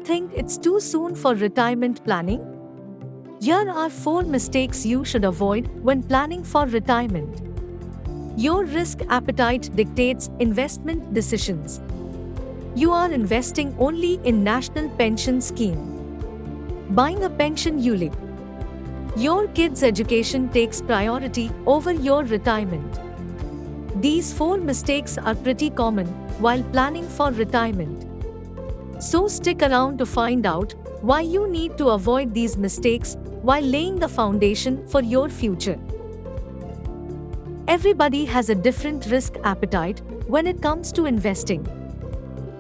think it's too soon for retirement planning? Here are 4 mistakes you should avoid when planning for retirement. Your risk appetite dictates investment decisions. You are investing only in national pension scheme. Buying a pension ULIP. Your kids' education takes priority over your retirement. These 4 mistakes are pretty common while planning for retirement. So stick around to find out why you need to avoid these mistakes while laying the foundation for your future. Everybody has a different risk appetite when it comes to investing.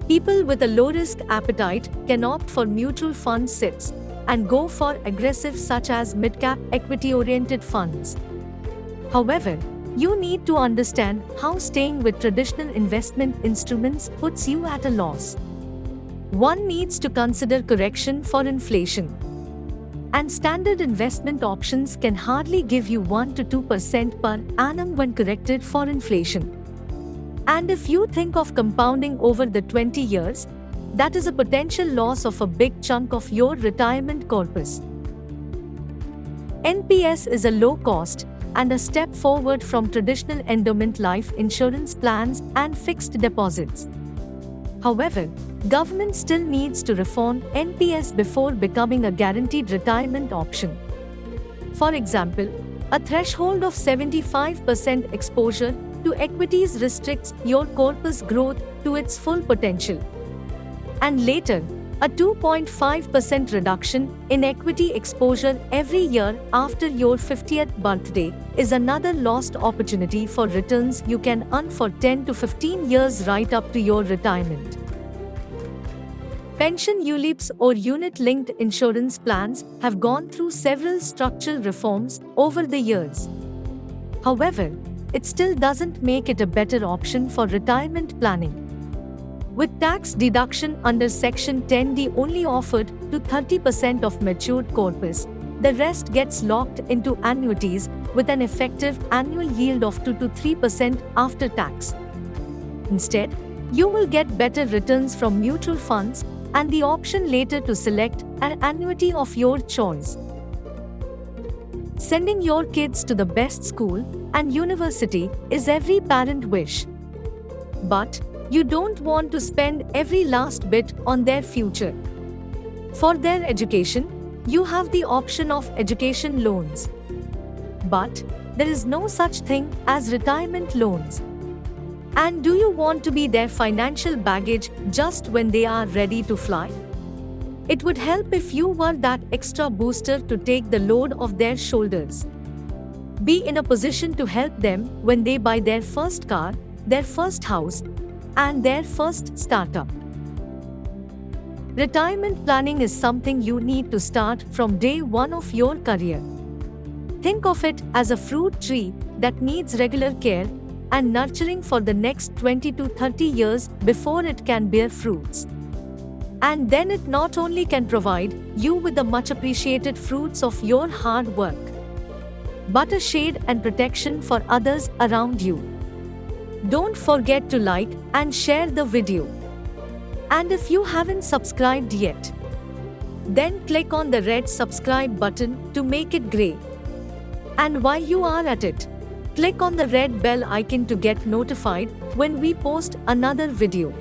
People with a low risk appetite can opt for mutual fund SIPs and go for aggressive such as mid-cap equity-oriented funds. However, you need to understand how staying with traditional investment instruments puts you at a loss. One needs to consider correction for inflation. And standard investment options can hardly give you 1 to 2% per annum when corrected for inflation. And if you think of compounding over the 20 years, that is a potential loss of a big chunk of your retirement corpus. NPS is a low cost and a step forward from traditional endowment life insurance plans and fixed deposits. However, government still needs to reform NPS before becoming a guaranteed retirement option. For example, a threshold of 75% exposure to equities restricts your corpus growth to its full potential. And later, a 2.5% reduction in equity exposure every year after your 50th birthday is another lost opportunity for returns you can earn for 10 to 15 years right up to your retirement. Pension ULIPs or unit-linked insurance plans have gone through several structural reforms over the years. However, it still doesn't make it a better option for retirement planning. With tax deduction under Section 10D only offered to 30% of matured corpus, the rest gets locked into annuities with an effective annual yield of 2 to 3% after tax. Instead, you will get better returns from mutual funds and the option later to select an annuity of your choice. Sending your kids to the best school and university is every parent's wish. But you don't want to spend every last bit on their future. For their education, you have the option of education loans. But there is no such thing as retirement loans. And do you want to be their financial baggage just when they are ready to fly? It would help if you were that extra booster to take the load off their shoulders. Be in a position to help them when they buy their first car, their first house, and their first startup. Retirement planning is something you need to start from day one of your career. Think of it as a fruit tree that needs regular care and nurturing for the next 20 to 30 years before it can bear fruits. And then it not only can provide you with the much appreciated fruits of your hard work, but a shade and protection for others around you. Don't forget to like and share the video. And if you haven't subscribed yet, then click on the red subscribe button to make it grey. And while you are at it, click on the red bell icon to get notified when we post another video.